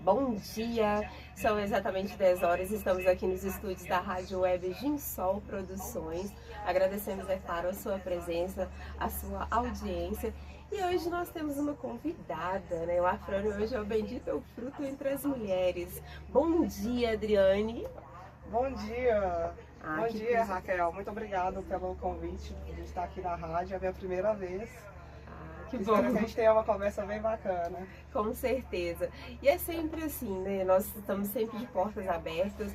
Bom dia, são exatamente 10 horas, estamos aqui nos estúdios da Rádio Web Ginsol Produções. Agradecemos, é claro, a sua presença, a sua audiência. E hoje nós temos uma convidada, né? O Afrânio hoje é o bendito é o fruto entre as mulheres. Bom dia, Adriane. Bom dia! Bom dia, coisa... Raquel. Muito obrigado pelo convite de estar aqui na rádio. É a minha primeira vez. Que Espero bom. que a gente tenha uma conversa bem bacana. Com certeza. E é sempre assim, né? Nós estamos sempre de portas abertas,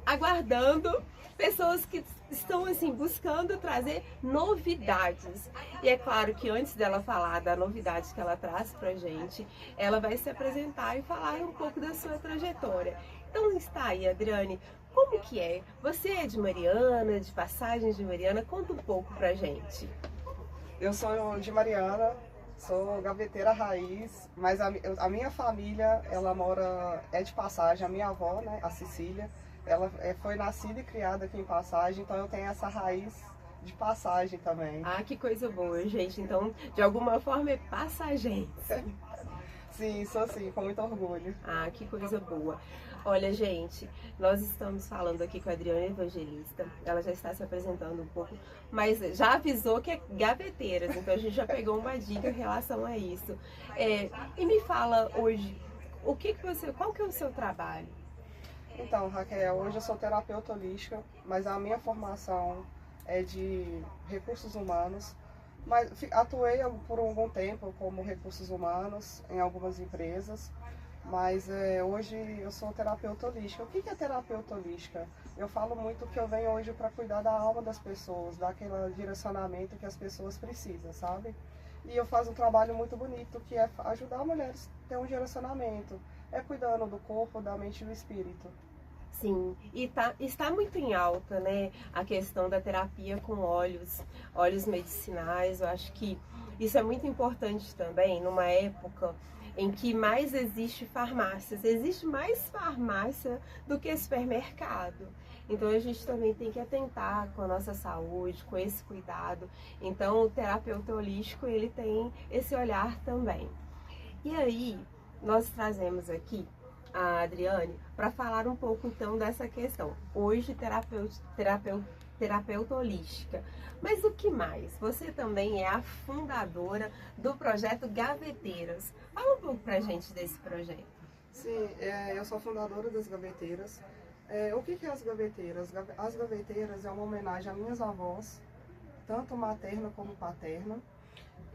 aguardando pessoas que estão assim buscando trazer novidades. E é claro que antes dela falar da novidade que ela traz pra gente, ela vai se apresentar e falar um pouco da sua trajetória. Então está aí, Adriane, como que é? Você é de Mariana, de Passagens de Mariana? Conta um pouco pra gente. Eu sou de Mariana, sou gaveteira raiz, mas a minha família, ela é de Passagem. A minha avó, né, a Cecília, ela foi nascida e criada aqui em Passagem, então eu tenho essa raiz de Passagem também. Ah, que coisa boa, gente. Então, de alguma forma é passagense. Sim, sou sim, com muito orgulho. Ah, que coisa boa. Olha, gente, nós estamos falando aqui com a Adriane Evangelista. Ela já está se apresentando um pouco, mas já avisou que é gaveteiras, então a gente já pegou uma dica em relação a isso. E me fala hoje, qual que é o seu trabalho? Então, Raquel, hoje eu sou terapeuta holística, mas a minha formação é de recursos humanos. Mas atuei por algum tempo como recursos humanos em algumas empresas, mas hoje eu sou terapeuta holística. O que é terapeuta holística? Eu falo muito que eu venho hoje para cuidar da alma das pessoas, dar aquele direcionamento que as pessoas precisam, sabe? E eu faço um trabalho muito bonito que é ajudar mulheres a ter um direcionamento, cuidando do corpo, da mente e do espírito. Sim, e está muito em alta, né, a questão da terapia com óleos medicinais. Eu acho que isso é muito importante também, numa época em que mais existe farmácias. Existe mais farmácia do que supermercado. Então a gente também tem que atentar com a nossa saúde, com esse cuidado. Então o terapeuta holístico, ele tem esse olhar também. E aí, nós trazemos aqui a Adriane para falar um pouco então dessa questão. Hoje terapeuta holística. Mas o que mais? Você também é a fundadora do projeto Gaveteiras. Fala um pouco pra gente desse projeto. Sim, eu sou fundadora das Gaveteiras. O que é as Gaveteiras? As Gaveteiras é uma homenagem às minhas avós, tanto materna como paterna,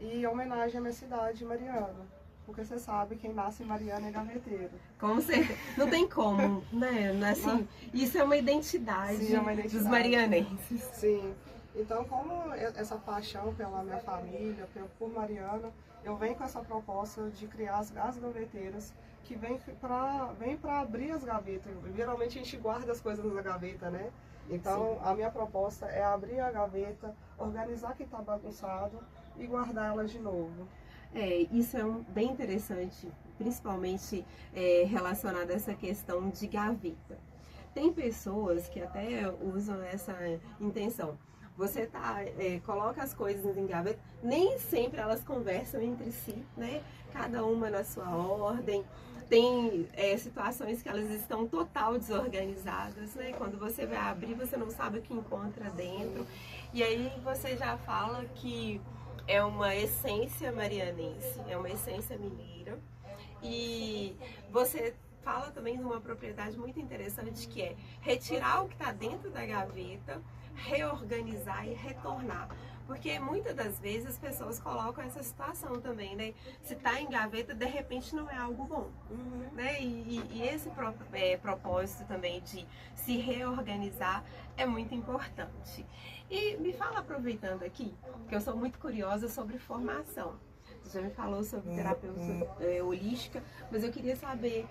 e homenagem à minha cidade, Mariana. Porque você sabe, quem nasce em Mariana é gaveteiro. Com certeza. Não tem como, né? Assim, isso é uma identidade, Sim, é uma identidade dos marianenses. Sim. Então, como essa paixão pela minha família, por Mariana, eu venho com essa proposta de criar as gaveteiras, que vem para abrir as gavetas. Geralmente a gente guarda as coisas na gaveta, né? Então, sim, a minha proposta é abrir a gaveta, organizar quem está bagunçado e guardar elas de novo. Isso é bem interessante, principalmente relacionado a essa questão de gaveta. Tem pessoas que até usam essa intenção. Você coloca as coisas em gaveta, nem sempre elas conversam entre si, né? Cada uma na sua ordem. Tem situações que elas estão total desorganizadas, né? Quando você vai abrir, você não sabe o que encontra dentro. E aí você já fala que é uma essência marianense, é uma essência mineira. E você fala também de uma propriedade muito interessante, que é retirar o que está dentro da gaveta, reorganizar e retornar. Porque muitas das vezes as pessoas colocam essa situação também, né? Se está em gaveta, de repente não é algo bom. Né? E esse propósito também de se reorganizar é muito importante. E me fala, aproveitando aqui, que eu sou muito curiosa sobre formação. Você já me falou sobre terapeuta holística, mas eu queria saber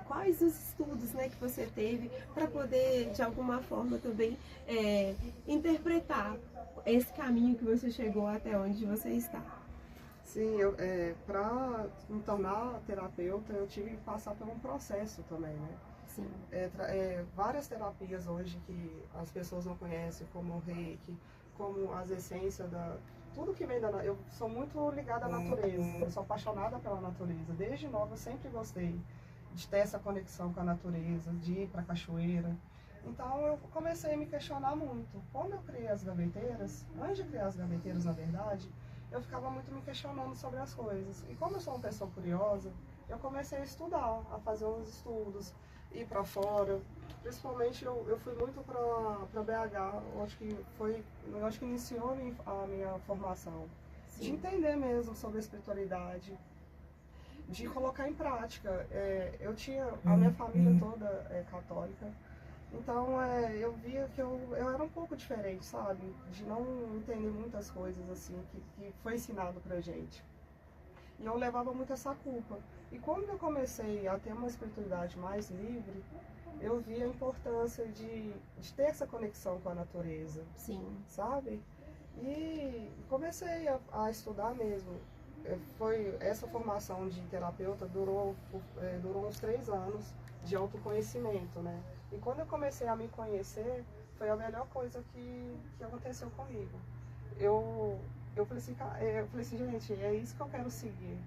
quais os estudos, né, que você teve para poder, de alguma forma, também interpretar esse caminho que você chegou até onde você está. Sim, para me tornar terapeuta, eu tive que passar por um processo também, né? Sim. Várias terapias hoje que as pessoas não conhecem, como o Reiki, como as essências tudo que vem da... Eu sou muito ligada à natureza, eu sou apaixonada pela natureza. Desde nova eu sempre gostei de ter essa conexão com a natureza, de ir para a cachoeira. Então eu comecei a me questionar muito. Quando eu criei as gaveteiras, antes de criar as gaveteiras, na verdade, eu ficava muito me questionando sobre as coisas. E como eu sou uma pessoa curiosa, eu comecei a estudar, a fazer uns estudos, ir para fora. Principalmente eu fui muito para BH, eu acho que iniciou a minha formação. Sim. De entender mesmo sobre a espiritualidade, de colocar em prática. A minha família toda é católica, então eu via que eu era um pouco diferente, sabe? De não entender muitas coisas assim que foi ensinado pra gente. E eu levava muito essa culpa. E quando eu comecei a ter uma espiritualidade mais livre, eu vi a importância de ter essa conexão com a natureza. Sim. Sabe? E comecei a estudar mesmo. Essa formação de terapeuta durou uns 3 anos de autoconhecimento, né? E quando eu comecei a me conhecer, foi a melhor coisa que aconteceu comigo. Eu falei assim, gente, é isso que eu quero seguir.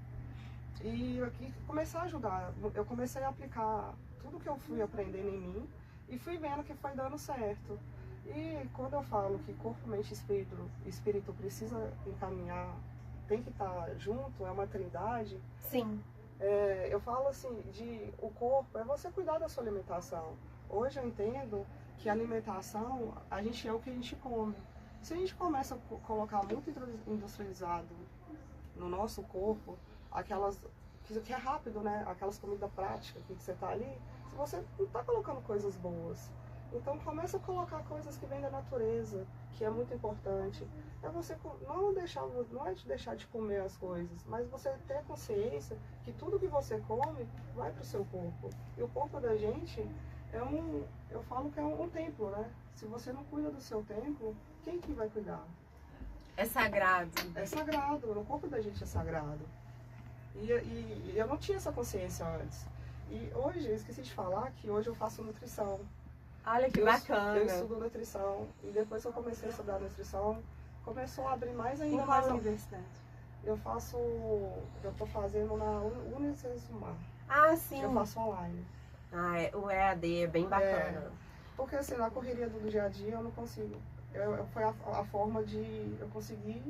E começar a ajudar. Eu comecei a aplicar tudo que eu fui aprendendo em mim e fui vendo que foi dando certo. E quando eu falo que corpo, mente e espírito precisa encaminhar, tem que estar junto, é uma trindade. Sim. Eu falo assim, o corpo é você cuidar da sua alimentação. Hoje eu entendo que a alimentação, a gente é o que a gente come. Se a gente começa a colocar muito industrializado no nosso corpo, que é rápido, né? Aquelas comidas práticas que você tá ali, se você não tá colocando coisas boas. Então começa a colocar coisas que vêm da natureza, que é muito importante. Você não é deixar de comer as coisas, mas você ter consciência que tudo que você come vai para o seu corpo. E o corpo da gente eu falo que é um templo, né? Se você não cuida do seu templo, quem que vai cuidar? É sagrado. É sagrado, o corpo da gente é sagrado. E eu não tinha essa consciência antes. E hoje, eu esqueci de falar que hoje eu faço nutrição. Olha que bacana. Eu estudo nutrição e depois que eu comecei a estudar nutrição, começou a abrir mais ainda. Em qual universidade? Eu tô fazendo na Unicesumar. Ah, sim. Eu faço online. O EAD é bem bacana. Porque assim, na correria do dia a dia eu não consigo. Foi a forma de eu conseguir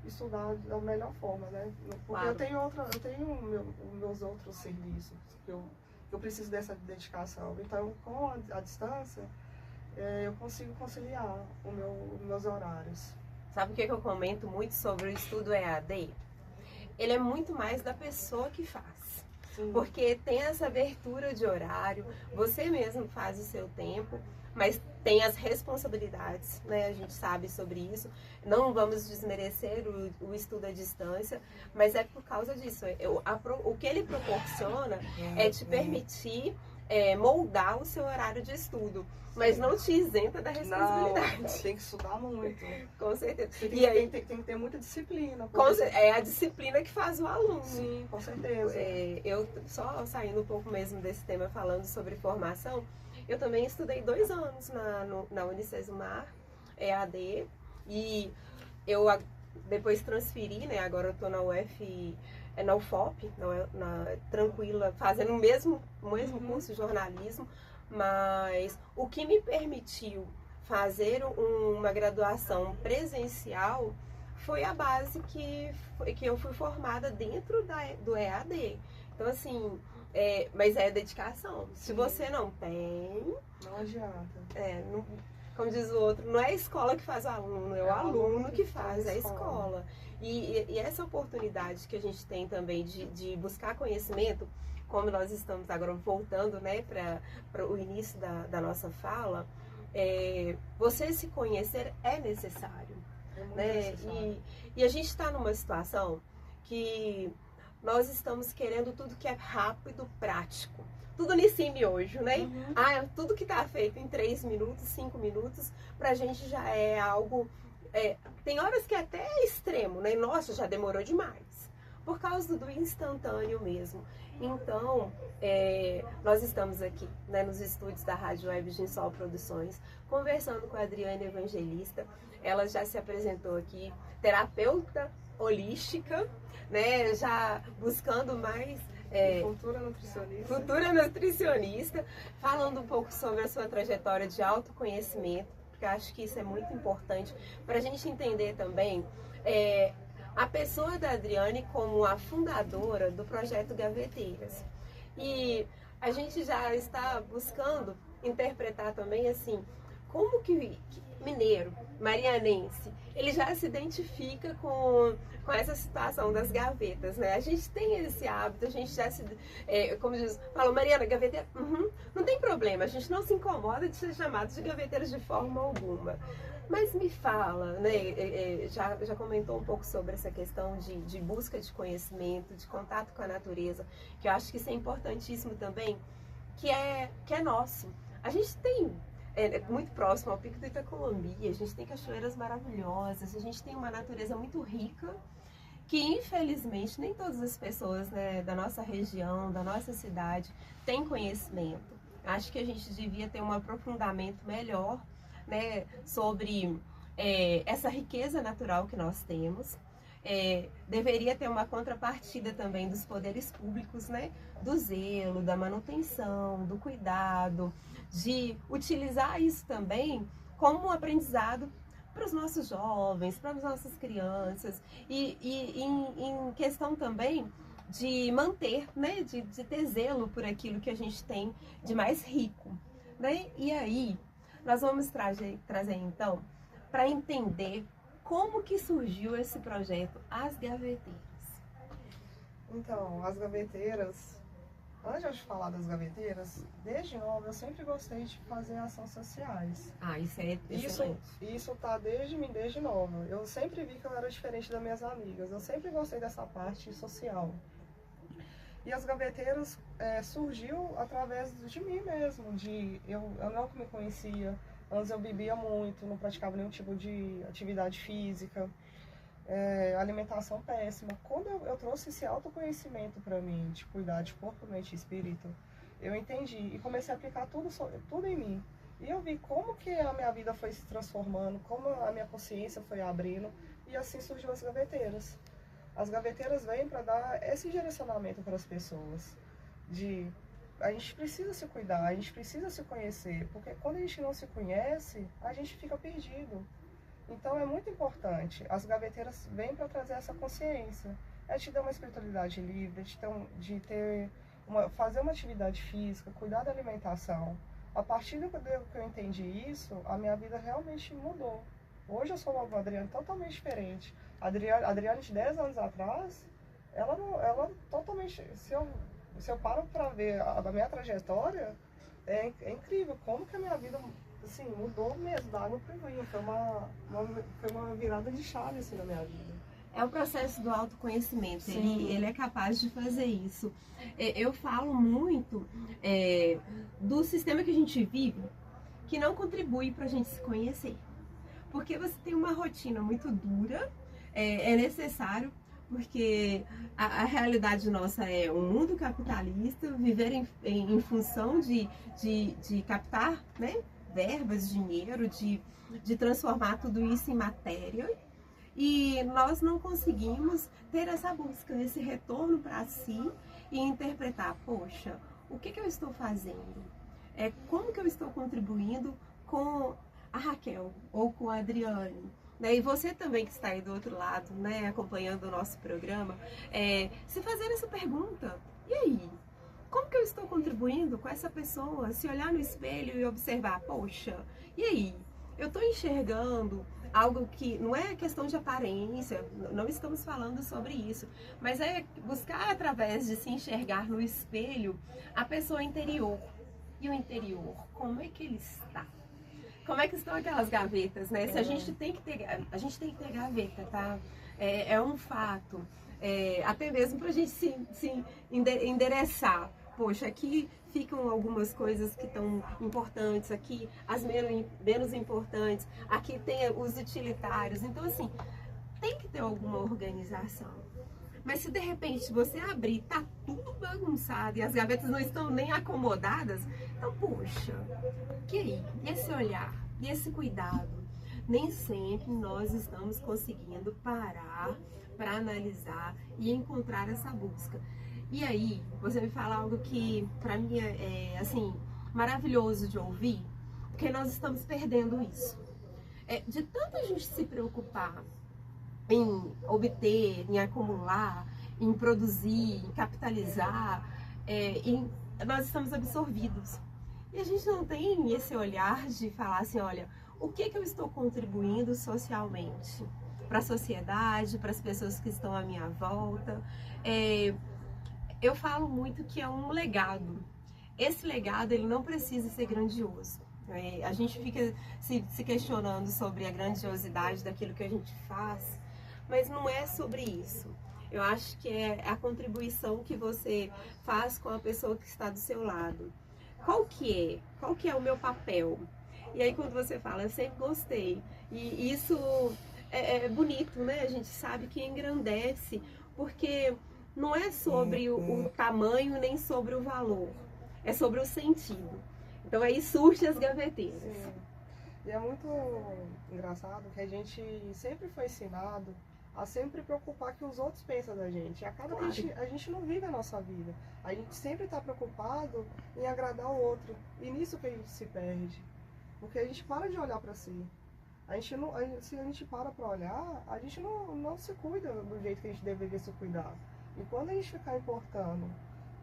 estudar da melhor forma, né? Porque claro. eu tenho meus outros serviços que eu preciso dessa dedicação. Então, com a distância, eu consigo conciliar os meus horários. Sabe o que eu comento muito sobre o estudo EAD? Ele é muito mais da pessoa que faz. Sim. Porque tem essa abertura de horário, você mesmo faz o seu tempo, mas tem as responsabilidades, né? A gente sabe sobre isso. Não vamos desmerecer o estudo à distância, mas é por causa disso. O que ele proporciona é te permitir moldar o seu horário de estudo, mas não te isenta da responsabilidade. Não, tem que estudar muito. Com certeza. Tem que ter muita disciplina. É a disciplina que faz o aluno. Sim, com certeza. Eu só saindo um pouco mesmo desse tema, falando sobre formação, eu também estudei 2 anos na Unicesumar, EAD, e eu depois transferi, né? Agora eu estou na na UFOP, tranquila, fazendo o mesmo curso de jornalismo, mas o que me permitiu fazer uma graduação presencial foi a base que eu fui formada dentro do EAD. Então, assim, mas é dedicação. Sim. Se você não tem... Não adianta. Como diz o outro, não é a escola que faz o aluno, é o aluno que faz a escola. E essa oportunidade que a gente tem também de buscar conhecimento, como nós estamos agora voltando, né, para o início da nossa fala, você se conhecer é necessário. Né? Necessário. E a gente está numa situação que nós estamos querendo tudo que é rápido, prático. Tudo nesse miojo, né? Uhum. Tudo que está feito em 3 minutos, 5 minutos, pra gente já é algo... tem horas que é até extremo, né? Nossa, já demorou demais. Por causa do instantâneo mesmo. Então, nós estamos aqui, né, nos estúdios da Rádio Web Ginsol Produções, conversando com a Adriana Evangelista. Ela já se apresentou aqui, terapeuta holística, né, já buscando mais Futura nutricionista. Futura nutricionista, falando um pouco sobre a sua trajetória de autoconhecimento, porque eu acho que isso é muito importante para a gente entender também a pessoa da Adriane como a fundadora do projeto Gaveteiras. E a gente já está buscando interpretar também assim, como que mineiro, marianense, ele já se identifica com essa situação das gavetas, né? A gente tem esse hábito, a gente já se, como diz, fala, Mariana, gaveteira, não tem problema, a gente não se incomoda de ser chamado de gaveteiros de forma alguma. Mas me fala, né? Já comentou um pouco sobre essa questão de busca de conhecimento, de contato com a natureza, que eu acho que isso é importantíssimo também, que é nosso. A gente tem muito próximo ao Pico do Itacolombi, a gente tem cachoeiras maravilhosas, a gente tem uma natureza muito rica, que infelizmente nem todas as pessoas, né, da nossa região, da nossa cidade, têm conhecimento. Acho que a gente devia ter um aprofundamento melhor, né, sobre essa riqueza natural que nós temos. Deveria ter uma contrapartida também dos poderes públicos, né, do zelo, da manutenção, do cuidado, de utilizar isso também como um aprendizado para os nossos jovens, para as nossas crianças e em questão também de manter, né, de ter zelo por aquilo que a gente tem de mais rico, né? E aí nós vamos trazer então para entender como que surgiu esse projeto As Gaveteiras. Então, as gaveteiras, antes de falar das gaveteiras, desde nova eu sempre gostei de fazer ações sociais. Ah, isso é excelente. Isso tá desde nova. Eu sempre vi que eu era diferente das minhas amigas. Eu sempre gostei dessa parte social. E as gaveteiras surgiu através de mim mesmo. Eu não me conhecia. Antes eu bebia muito, não praticava nenhum tipo de atividade física. Alimentação péssima. Quando eu trouxe esse autoconhecimento para mim, de cuidar de corpo, mente e espírito, eu entendi e comecei a aplicar tudo em mim. E eu vi como que a minha vida foi se transformando, como a minha consciência foi abrindo, e assim surgiu as gaveteiras. As gaveteiras vêm para dar esse direcionamento para as pessoas, a gente precisa se cuidar, a gente precisa se conhecer, porque quando a gente não se conhece, a gente fica perdido. Então é muito importante. As gaveteiras vêm para trazer essa consciência. Te dar uma espiritualidade livre, fazer uma atividade física, cuidar da alimentação. A partir do que eu entendi isso, a minha vida realmente mudou. Hoje eu sou uma Adriane totalmente diferente. A Adriane de 10 anos atrás, ela totalmente... Se eu paro para ver a minha trajetória, é incrível como que a minha vida assim, mudou mesmo, da água para o vinho. Foi uma virada de chave assim, na minha vida. É o processo do autoconhecimento, ele é capaz de fazer isso. Eu falo muito do sistema que a gente vive, que não contribui para a gente se conhecer. Porque você tem uma rotina muito dura, é necessário, porque a realidade nossa é um mundo capitalista, viver em função de captar, né, verbas, dinheiro, de transformar tudo isso em matéria. E nós não conseguimos ter essa busca, esse retorno para si e interpretar, poxa, o que eu estou fazendo? Como que eu estou contribuindo com a Raquel ou com a Adriane? E você também que está aí do outro lado, né, acompanhando o nosso programa, se fazer essa pergunta, e aí? Como que eu estou contribuindo com essa pessoa? Se olhar no espelho e observar, poxa, e aí? Eu estou enxergando algo que não é questão de aparência, não estamos falando sobre isso, mas é buscar através de se enxergar no espelho a pessoa interior. E o interior, como é que ele está? Como é que estão aquelas gavetas, né? Se a gente tem que ter gaveta, tá? É um fato. Até mesmo para a gente se endereçar. Poxa, aqui ficam algumas coisas que estão importantes, aqui as menos importantes, aqui tem os utilitários. Então, assim, tem que ter alguma organização. Mas se de repente você abrir, tá tudo bagunçado e as gavetas não estão nem acomodadas, então, poxa, que aí? E esse olhar? E esse cuidado? Nem sempre nós estamos conseguindo parar para analisar e encontrar essa busca. E aí, você me fala algo que para mim é assim, maravilhoso de ouvir, porque nós estamos perdendo isso. De tanto a gente se preocupar em obter, em acumular, em produzir, em capitalizar, nós estamos absorvidos. E a gente não tem esse olhar de falar assim, olha, o que eu estou contribuindo socialmente para a sociedade, para as pessoas que estão à minha volta. Eu falo muito que é um legado. Esse legado, ele não precisa ser grandioso. A gente fica se questionando sobre a grandiosidade daquilo que a gente faz, mas não é sobre isso. Eu acho que é a contribuição que você faz com a pessoa que está do seu lado. Qual que é o meu papel? E aí quando você fala, eu sempre gostei. E isso é bonito, né? A gente sabe que engrandece, porque não é sobre o tamanho nem sobre o valor, é sobre o sentido. Então aí surge as gaveteiras. Sim. E é muito engraçado que a gente sempre foi ensinado a sempre preocupar que os outros pensam da gente. E acaba que a gente não vive a nossa vida. A gente sempre está preocupado em agradar o outro. E nisso que a gente se perde. Porque a gente para de olhar para si. Se a gente para olhar, a gente não se cuida do jeito que a gente deveria se cuidar. E quando a gente ficar importando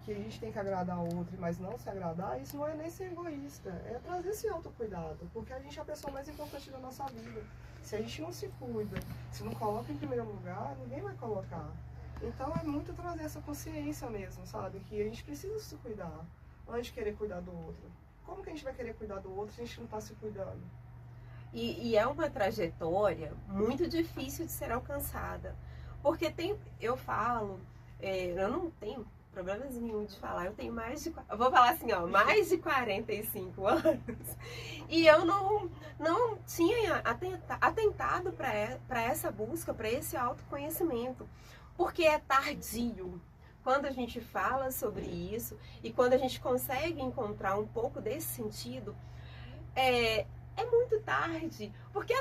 que a gente tem que agradar o outro, mas não se agradar, isso não é nem ser egoísta, é trazer esse autocuidado, porque a gente é a pessoa mais importante da nossa vida. Se a gente não se cuida, se não coloca em primeiro lugar, ninguém vai colocar. Então é muito trazer essa consciência mesmo, sabe? Que a gente precisa se cuidar antes de querer cuidar do outro. Como que a gente vai querer cuidar do outro se a gente não está se cuidando? E é uma trajetória muito difícil de ser alcançada, porque eu falo, eu não tenho problemas nenhum de falar, eu tenho eu vou falar assim, ó, mais de 45 anos, e eu não tinha atentado para essa busca, para esse autoconhecimento, porque é tardio. Quando a gente fala sobre isso e quando a gente consegue encontrar um pouco desse sentido, é muito tarde, porque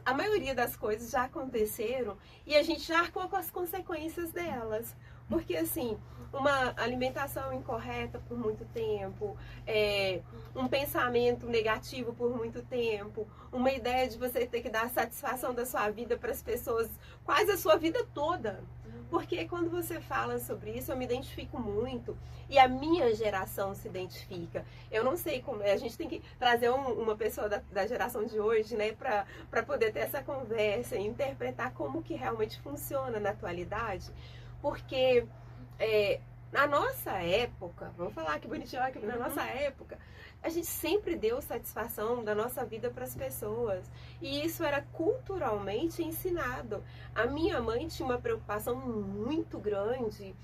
a maioria das coisas já aconteceram e a gente já arcou com as consequências delas. Porque assim, uma alimentação incorreta por muito tempo, um pensamento negativo por muito tempo, uma ideia de você ter que dar satisfação da sua vida para as pessoas quase a sua vida toda. Porque quando você fala sobre isso, eu me identifico muito e a minha geração se identifica. Eu não sei como, a gente tem que trazer uma pessoa da geração de hoje, né, para poder ter essa conversa e interpretar como que realmente funciona na atualidade. Porque na nossa época, vamos falar que bonitinho aqui, na nossa época, a gente sempre deu satisfação da nossa vida para as pessoas. E isso era culturalmente ensinado. A minha mãe tinha uma preocupação muito grande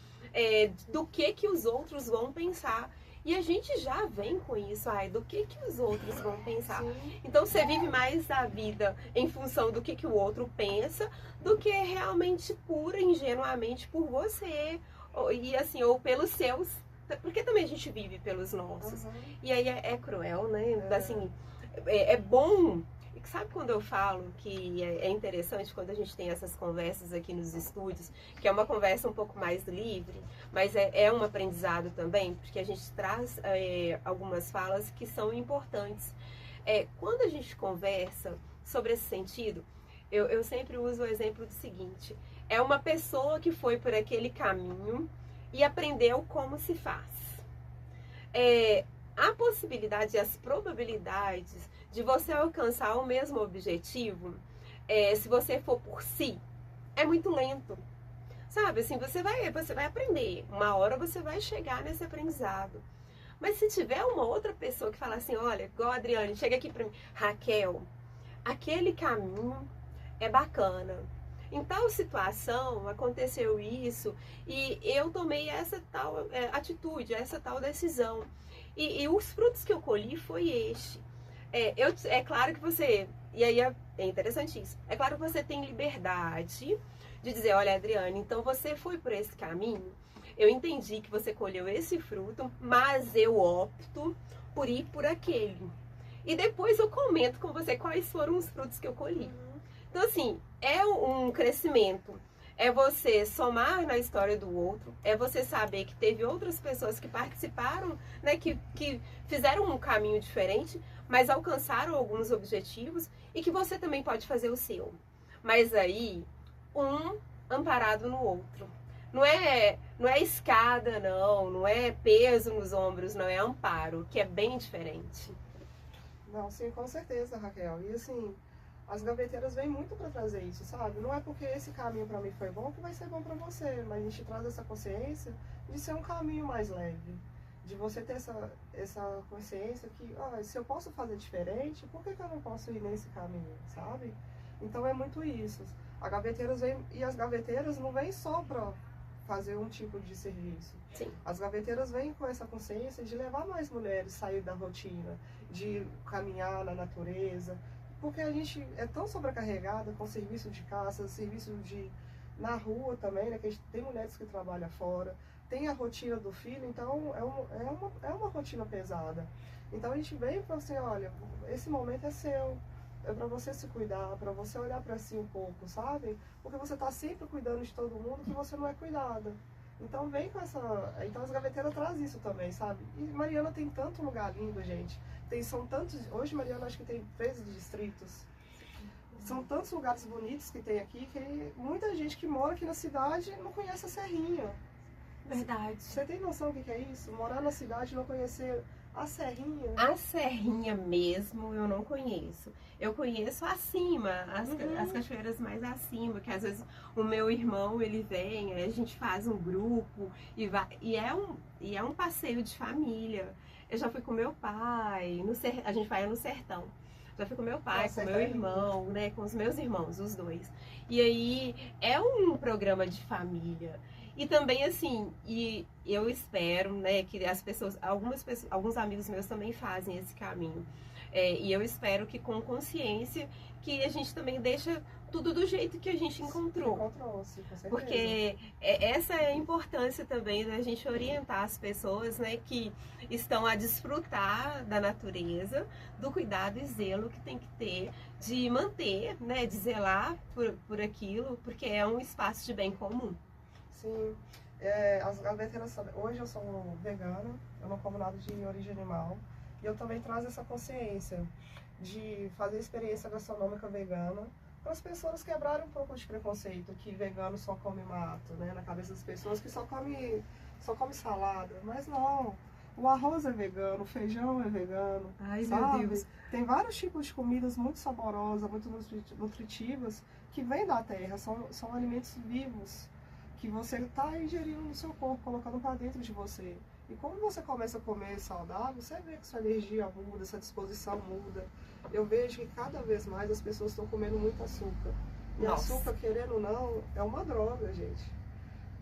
do que os outros vão pensar. E a gente já vem com isso, do que os outros vão pensar. Sim. Então você vive mais a vida em função do que o outro pensa, do que realmente pura, ingenuamente por você. E assim, ou pelos seus. Porque também a gente vive pelos nossos. Uhum. E aí é cruel, né? Assim, é bom. Sabe quando eu falo que é interessante quando a gente tem essas conversas aqui nos estúdios, que é uma conversa um pouco mais livre, mas é um aprendizado também, porque a gente traz algumas falas que são importantes. Quando a gente conversa sobre esse sentido, eu sempre uso o exemplo do seguinte: é uma pessoa que foi por aquele caminho e aprendeu como se faz. A possibilidade e as probabilidades de você alcançar o mesmo objetivo, se você for por si, é muito lento. Sabe, assim, você vai aprender. Uma hora você vai chegar nesse aprendizado. Mas se tiver uma outra pessoa que fala assim, olha, igual a Adriane, chega aqui pra mim, Raquel, aquele caminho é bacana. Em tal situação aconteceu isso e eu tomei essa tal atitude, essa tal decisão. E os frutos que eu colhi foi este. É claro que você, e aí é interessantíssimo, é claro que você tem liberdade de dizer, olha, Adriane, então você foi por esse caminho, eu entendi que você colheu esse fruto, mas eu opto por ir por aquele. E depois eu comento com você quais foram os frutos que eu colhi. Então, assim, é um crescimento. É você somar na história do outro, é você saber que teve outras pessoas que participaram, né, que fizeram um caminho diferente, mas alcançaram alguns objetivos e que você também pode fazer o seu. Mas aí, um amparado no outro. Não é escada, não é peso nos ombros, não é amparo, que é bem diferente. Não, sim, com certeza, Raquel. E assim, as gaveteiras vêm muito para trazer isso, sabe? Não é porque esse caminho para mim foi bom que vai ser bom para você, mas a gente traz essa consciência de ser um caminho mais leve, de você ter essa consciência que, se eu posso fazer diferente, por que eu não posso ir nesse caminho, sabe? Então é muito isso. A gaveteiras vem, e as gaveteiras não vêm só para fazer um tipo de serviço. Sim. As gaveteiras vêm com essa consciência de levar mais mulheres a sair da rotina, de caminhar na natureza, porque a gente é tão sobrecarregada com serviço de caça, serviço na rua também, né, que a gente tem mulheres que trabalham fora, tem a rotina do filho, então é uma rotina pesada. Então a gente veio e falou assim, olha, esse momento é seu, é para você se cuidar, para você olhar para si um pouco, sabe? Porque você está sempre cuidando de todo mundo que você não é cuidada. Então vem com essa... Então as gaveteiras trazem isso também, sabe? E Mariana tem tanto lugar lindo, gente. São tantos... Hoje Mariana acho que tem 13 distritos. São tantos lugares bonitos que tem aqui que muita gente que mora aqui na cidade não conhece a Serrinha. Verdade. Você tem noção do que é isso? Morar na cidade e não conhecer a Serrinha? A Serrinha mesmo eu não conheço. Eu conheço acima, as cachoeiras mais acima, que às vezes o meu irmão ele vem, a gente faz um grupo e é um passeio de família. Eu já fui com meu pai, a gente vai no sertão. Já fui com meu pai, com meu irmão, né, com os meus irmãos, os dois. E aí é um programa de família. E também assim, e eu espero, né, que as pessoas, alguns amigos meus também fazem esse caminho. E eu espero que com consciência que a gente também deixa tudo do jeito que a gente encontrou. Sim, com certeza. Porque essa é a importância também da gente orientar as pessoas, né, que estão a desfrutar da natureza, do cuidado e zelo que tem que ter de manter, né, de zelar por aquilo, porque é um espaço de bem comum. Sim, as gaveteiras, hoje eu sou vegana, eu não como nada de origem animal, e eu também trago essa consciência de fazer experiência gastronômica vegana para as pessoas quebrarem um pouco de preconceito, que vegano só come mato, né, na cabeça das pessoas, que só come salada, mas não, o arroz é vegano, o feijão é vegano. Ai, sabe? meu Deus. Tem vários tipos de comidas muito saborosas, muito nutritivas, que vêm da terra, são alimentos vivos, que você está ingerindo no seu corpo, colocando para dentro de você. E quando você começa a comer saudável, você vê que sua energia muda, sua disposição muda. Eu vejo que cada vez mais as pessoas estão comendo muito açúcar. E açúcar, querendo ou não, é uma droga, gente.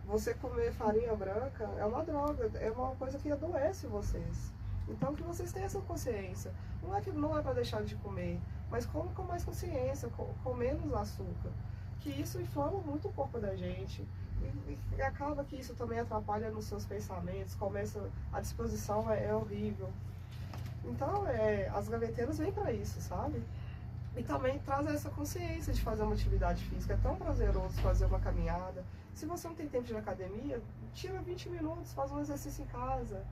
Você comer farinha branca é uma droga, é uma coisa que adoece vocês. Então que vocês tenham essa consciência. Não é que não é para deixar de comer, mas come com mais consciência, com menos açúcar. Que isso inflama muito o corpo da gente. E acaba que isso também atrapalha nos seus pensamentos, a disposição é horrível. Então, as gaveteiras vêm para isso, sabe? E também traz essa consciência de fazer uma atividade física. É tão prazeroso fazer uma caminhada. Se você não tem tempo de ir na academia, tira 20 minutos, faz um exercício em casa,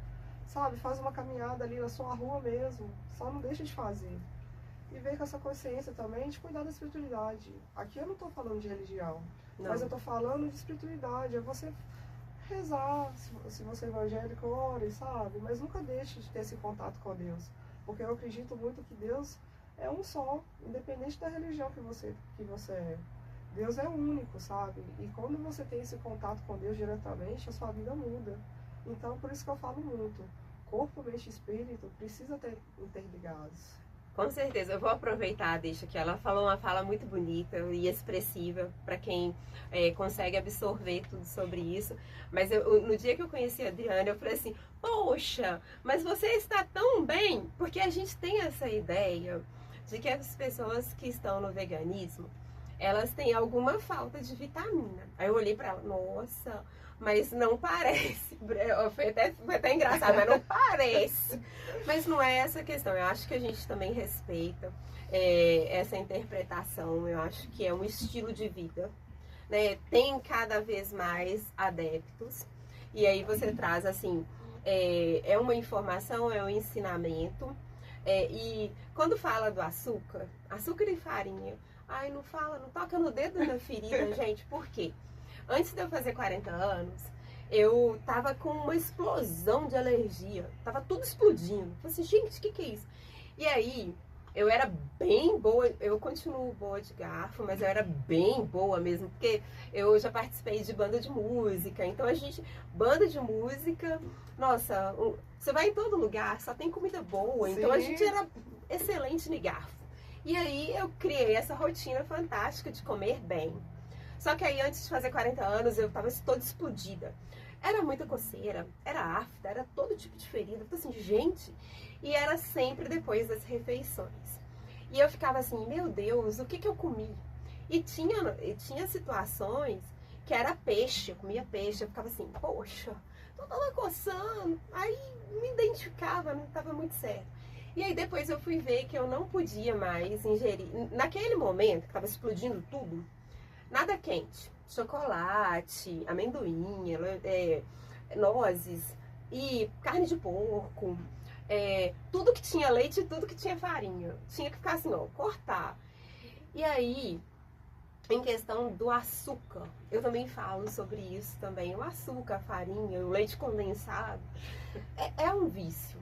sabe? Faz uma caminhada ali na sua rua mesmo, só não deixa de fazer. E vem com essa consciência também de cuidar da espiritualidade. Aqui eu não estou falando de religião, mas eu estou falando de espiritualidade. É você rezar, se você é evangélico, ore, sabe? Mas nunca deixe de ter esse contato com Deus. Porque eu acredito muito que Deus é um só, independente da religião que você é. Deus é único, sabe? E quando você tem esse contato com Deus diretamente, a sua vida muda. Então, por isso que eu falo muito. Corpo, mente e espírito precisam ter interligados. Com certeza, eu vou aproveitar, deixa que ela falou uma fala muito bonita e expressiva para quem consegue absorver tudo sobre isso. Mas no dia que eu conheci a Adriana, eu falei assim, poxa, mas você está tão bem, porque a gente tem essa ideia de que as pessoas que estão no veganismo, elas têm alguma falta de vitamina. Aí eu olhei para ela, nossa, mas não parece. Foi até engraçado, mas não parece. Mas não é essa a questão. Eu acho que a gente também respeita essa interpretação. Eu acho que é um estilo de vida. né, tem cada vez mais adeptos. E aí você traz assim, é uma informação, é um ensinamento. E quando fala do açúcar, açúcar e farinha, ai, não fala, não toca no dedo na ferida, gente, por quê? Antes de eu fazer 40 anos, eu tava com uma explosão de alergia, tava tudo explodindo. Falei assim, gente, o que é isso? E aí, eu era bem boa, eu continuo boa de garfo, mas eu era bem boa mesmo, porque eu já participei de banda de música, então banda de música, nossa, você vai em todo lugar, só tem comida boa, então a gente era excelente no garfo. E aí eu criei essa rotina fantástica de comer bem. Só que aí antes de fazer 40 anos eu tava toda explodida. Era muita coceira, era afta, era todo tipo de ferida. Eu falei assim, gente, e era sempre depois das refeições. E eu ficava assim, meu Deus, o que eu comi? E tinha situações que era peixe, eu comia peixe, eu ficava assim, poxa, tô toda coçando. Aí me identificava, não estava muito certo. E aí depois eu fui ver que eu não podia mais ingerir, naquele momento que estava explodindo tudo, nada quente, chocolate, amendoim, nozes e carne de porco, tudo que tinha leite e tudo que tinha farinha. Tinha que ficar assim, ó, cortar. E aí, em questão do açúcar, eu também falo sobre isso também. O açúcar, a farinha, o leite condensado, é um vício.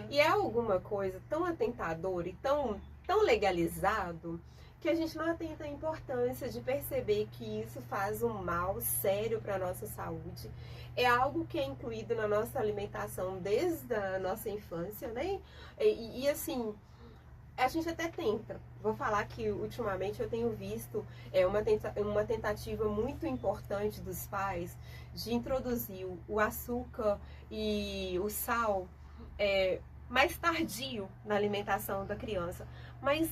E é alguma coisa tão atentadora e tão legalizado que a gente não atenta a importância de perceber que isso faz um mal sério para a nossa saúde. É algo que é incluído na nossa alimentação desde a nossa infância, né? E assim, a gente até tenta. Vou falar que ultimamente eu tenho visto uma tentativa muito importante dos pais de introduzir o açúcar e o sal mais tardio na alimentação da criança. Mas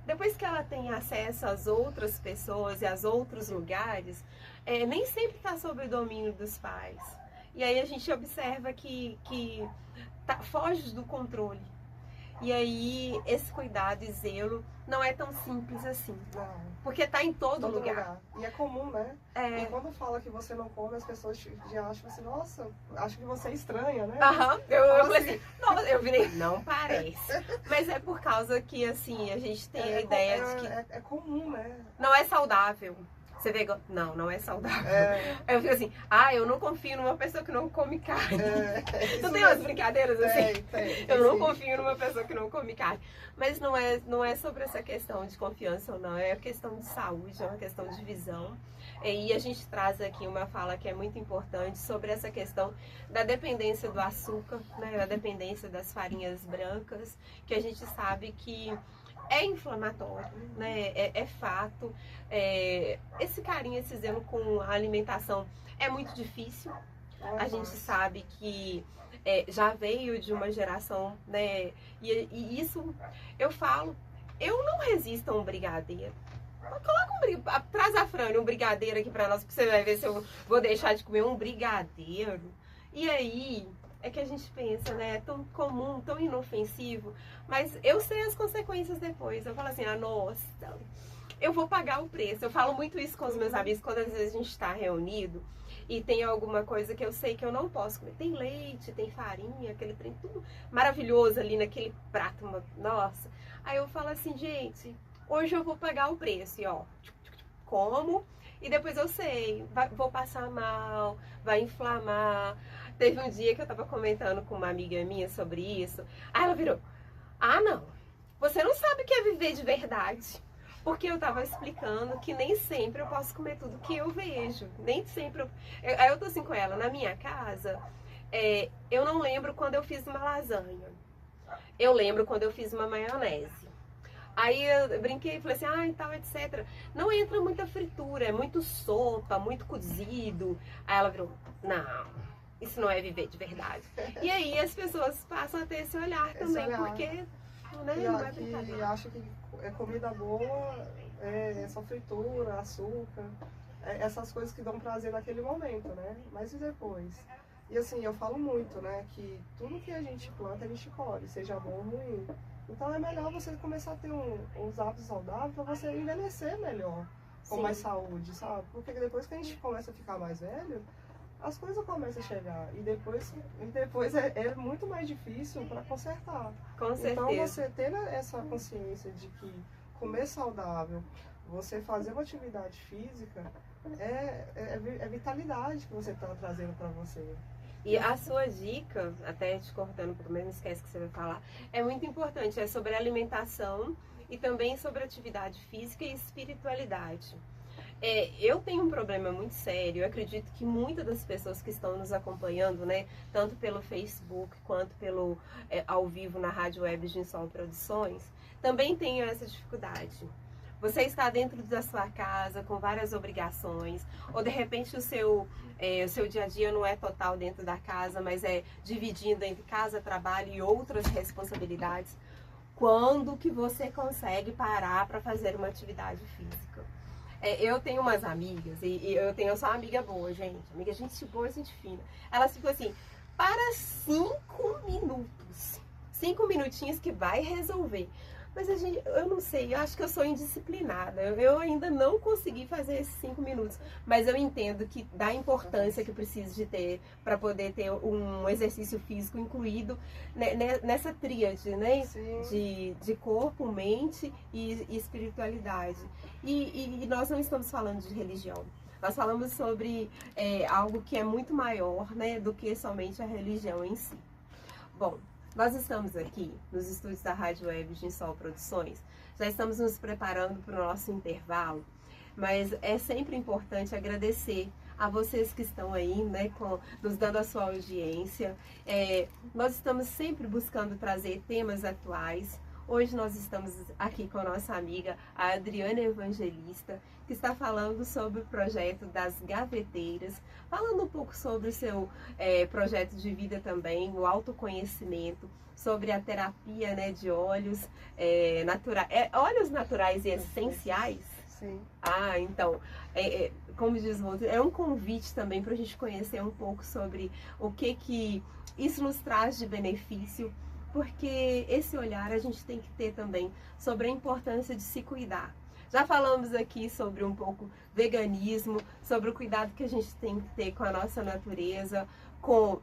depois que ela tem acesso às outras pessoas e aos outros lugares, nem sempre está sob o domínio dos pais. E aí a gente observa que foge do controle. E aí esse cuidado e zelo não é tão simples assim. Não. Porque tá em todo lugar. E é comum, né? E quando fala que você não come, as pessoas já acham assim, nossa, acho que você é estranha, né? Aham. Eu falei assim, nossa, eu virei, não parece. Mas é por causa que, assim, a gente tem a ideia de que... É comum, né? Não é saudável. Você vê, não é saudável. Aí eu fico assim, eu não confio numa pessoa que não come carne. Não tem umas brincadeiras assim? Eu não confio numa pessoa que não come carne. Mas não é sobre essa questão de confiança ou não, é questão de saúde, é uma questão de visão. E a gente traz aqui uma fala que é muito importante sobre essa questão da dependência do açúcar, né, da dependência das farinhas brancas, que a gente sabe que é inflamatório, né? É fato. Esse carinho, esse zelo com a alimentação é muito difícil. A gente sabe que já veio de uma geração, né? E isso eu falo, eu não resisto a um brigadeiro. Coloca traz a Frane um brigadeiro aqui pra nós, pra você vai ver se eu vou deixar de comer um brigadeiro. E aí é que a gente pensa, né? É tão comum, tão inofensivo, mas eu sei as consequências depois. Eu falo assim, nossa, eu vou pagar o preço. Eu falo muito isso com os meus amigos quando às vezes a gente está reunido e tem alguma coisa que eu sei que eu não posso comer. Tem leite, tem farinha, aquele trem tudo maravilhoso ali naquele prato, nossa. Aí eu falo assim, gente, hoje eu vou pagar o preço e ó, como, e depois eu sei, vou passar mal, vai inflamar. Teve um dia que eu tava comentando com uma amiga minha sobre isso, aí ela virou, não, você não sabe o que é viver de verdade. Porque eu tava explicando que nem sempre eu posso comer tudo que eu vejo. Nem sempre aí eu tô assim com ela, na minha casa, eu não lembro quando eu fiz uma lasanha. Eu lembro quando eu fiz uma maionese. Aí eu brinquei e falei assim, e tal, etc. Não entra muita fritura, é muito sopa, muito cozido. Aí ela virou, não, isso não é viver de verdade. E aí as pessoas passam a ter esse olhar também, porque né, não é brincadeira. E acha que comida boa é só fritura, açúcar, essas coisas que dão prazer naquele momento, né? Mas e depois? E assim, eu falo muito, né, que tudo que a gente planta, a gente colhe, seja bom ou ruim. Então é melhor você começar a ter uns hábitos saudáveis para você envelhecer melhor. com Sim. mais saúde, sabe? Porque depois que a gente começa a ficar mais velho, as coisas começam a chegar. E depois é muito mais difícil para consertar. Com Então certeza. você ter essa consciência de que comer saudável, você fazer uma atividade física, é vitalidade que você está trazendo para você. E a sua dica, até te cortando um pouco, mas não esquece que você vai falar, é muito importante, é sobre alimentação e também sobre atividade física e espiritualidade. Eu tenho um problema muito sério, eu acredito que muitas das pessoas que estão nos acompanhando, né, tanto pelo Facebook quanto pelo ao vivo na Rádio Web Ginsol Produções, também tenham essa dificuldade. Você está dentro da sua casa com várias obrigações, ou de repente o seu dia a dia não é total dentro da casa, mas é dividindo entre casa, trabalho e outras responsabilidades. Quando que você consegue parar para fazer uma atividade física? Eu tenho umas amigas, eu sou uma amiga boa, gente. Amiga, gente boa, gente fina. Elas ficam assim, para 5 minutos. 5 minutinhos que vai resolver. Mas eu não sei, eu acho que eu sou indisciplinada. Eu ainda não consegui fazer esses 5 minutos. Mas eu entendo que da importância que eu preciso de ter para poder ter um exercício físico incluído nessa tríade, né? De corpo, mente e espiritualidade. E nós não estamos falando de religião. Nós falamos sobre algo que é muito maior, né, do que somente a religião em si. Bom, nós estamos aqui nos estúdios da Rádio Web Ginsol Produções, já estamos nos preparando para o nosso intervalo, mas é sempre importante agradecer a vocês que estão aí, né, nos dando a sua audiência. Nós estamos sempre buscando trazer temas atuais. Hoje nós estamos aqui com a nossa amiga, a Adriana Evangelista, que está falando sobre o projeto das gaveteiras, falando um pouco sobre o seu projeto de vida também, o autoconhecimento, sobre a terapia, né, de óleos óleos naturais e essenciais. Sim. Ah, então, como diz o outro, é um convite também para a gente conhecer um pouco sobre o que isso nos traz de benefício, porque esse olhar a gente tem que ter também sobre a importância de se cuidar. Já falamos aqui sobre um pouco veganismo, sobre o cuidado que a gente tem que ter com a nossa natureza, com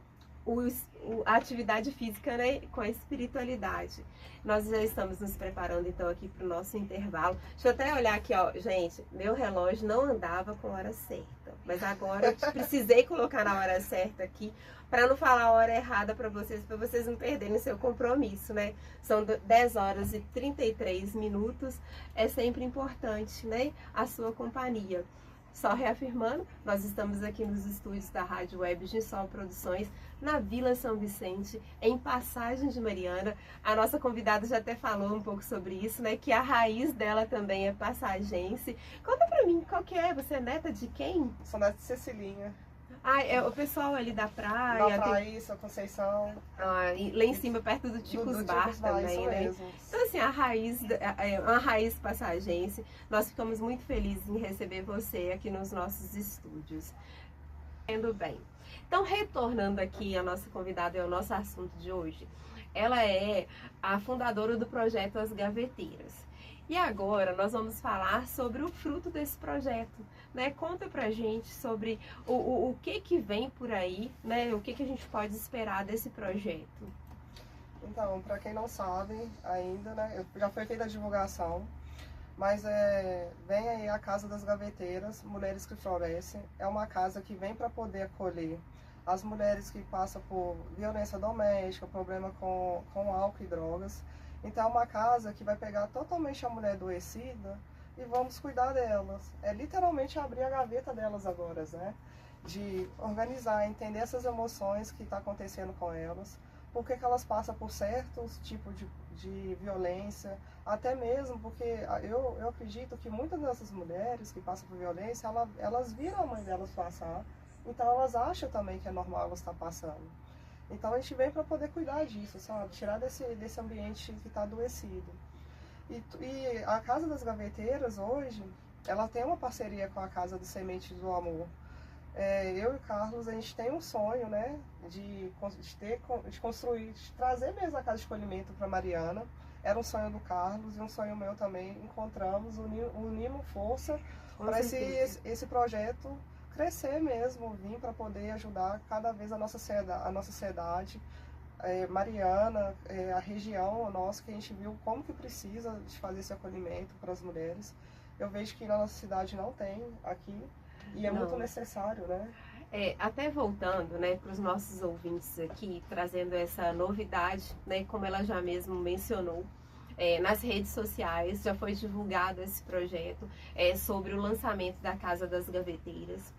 a atividade física, né, com a espiritualidade. Nós já estamos nos preparando então aqui para o nosso intervalo. Deixa eu até olhar aqui, ó, gente, meu relógio não andava com a hora certa, mas agora eu precisei colocar na hora certa aqui para não falar a hora errada para vocês não perderem seu compromisso, né? São 10 horas e 33 minutos, é sempre importante, né, a sua companhia. Só reafirmando, nós estamos aqui nos estúdios da Rádio Web Ginsol Produções, na Vila São Vicente, em Passagem de Mariana. A nossa convidada já até falou um pouco sobre isso, né? Que a raiz dela também é passagense. Conta pra mim, qual que é? Você é neta de quem? Sou neta de Cecilinha. Ah, é o pessoal ali da praia. Da Praíça, Conceição. Ah, e lá em cima, perto do Ticos Bar também, né? Mesmo. Então, assim, a raiz é uma raiz passagense. Nós ficamos muito felizes em receber você aqui nos nossos estúdios. Indo bem. Então, retornando aqui a nossa convidada e ao nosso assunto de hoje, ela é a fundadora do projeto As Gaveteiras. E agora nós vamos falar sobre o fruto desse projeto, né? Conta pra gente sobre o que vem por aí, né? O que a gente pode esperar desse projeto. Então, para quem não sabe ainda, né? Já foi feita a divulgação, mas vem aí a Casa das Gaveteiras, Mulheres que Florescem. É uma casa que vem para poder acolher as mulheres que passam por violência doméstica, problema com álcool e drogas. Então é uma casa que vai pegar totalmente a mulher adoecida e vamos cuidar delas. É literalmente abrir a gaveta delas agora, né? De organizar, entender essas emoções que está acontecendo com elas, por que elas passam por certos tipos de violência, até mesmo porque eu acredito que muitas dessas mulheres que passam por violência, elas viram a mãe delas passar, então elas acham também que é normal elas estar passando. Então a gente vem para poder cuidar disso, sabe? Tirar desse ambiente que está adoecido. E a Casa das Gaveteiras hoje, ela tem uma parceria com a Casa de Sementes do Amor. Eu e o Carlos, a gente tem um sonho, né? De construir, de trazer mesmo a Casa de Acolhimento para Mariana. Era um sonho do Carlos e um sonho meu também. Encontramos, unimos força para esse projeto crescer mesmo, vir para poder ajudar cada vez a nossa sociedade, Mariana, a região nossa, que a gente viu como que precisa de fazer esse acolhimento para as mulheres. Eu vejo que na nossa cidade não tem aqui, e é muito necessário, né? Até voltando, né, para os nossos ouvintes aqui, trazendo essa novidade, né, como ela já mesmo mencionou, nas redes sociais já foi divulgado esse projeto sobre o lançamento da Casa das Gaveteiras.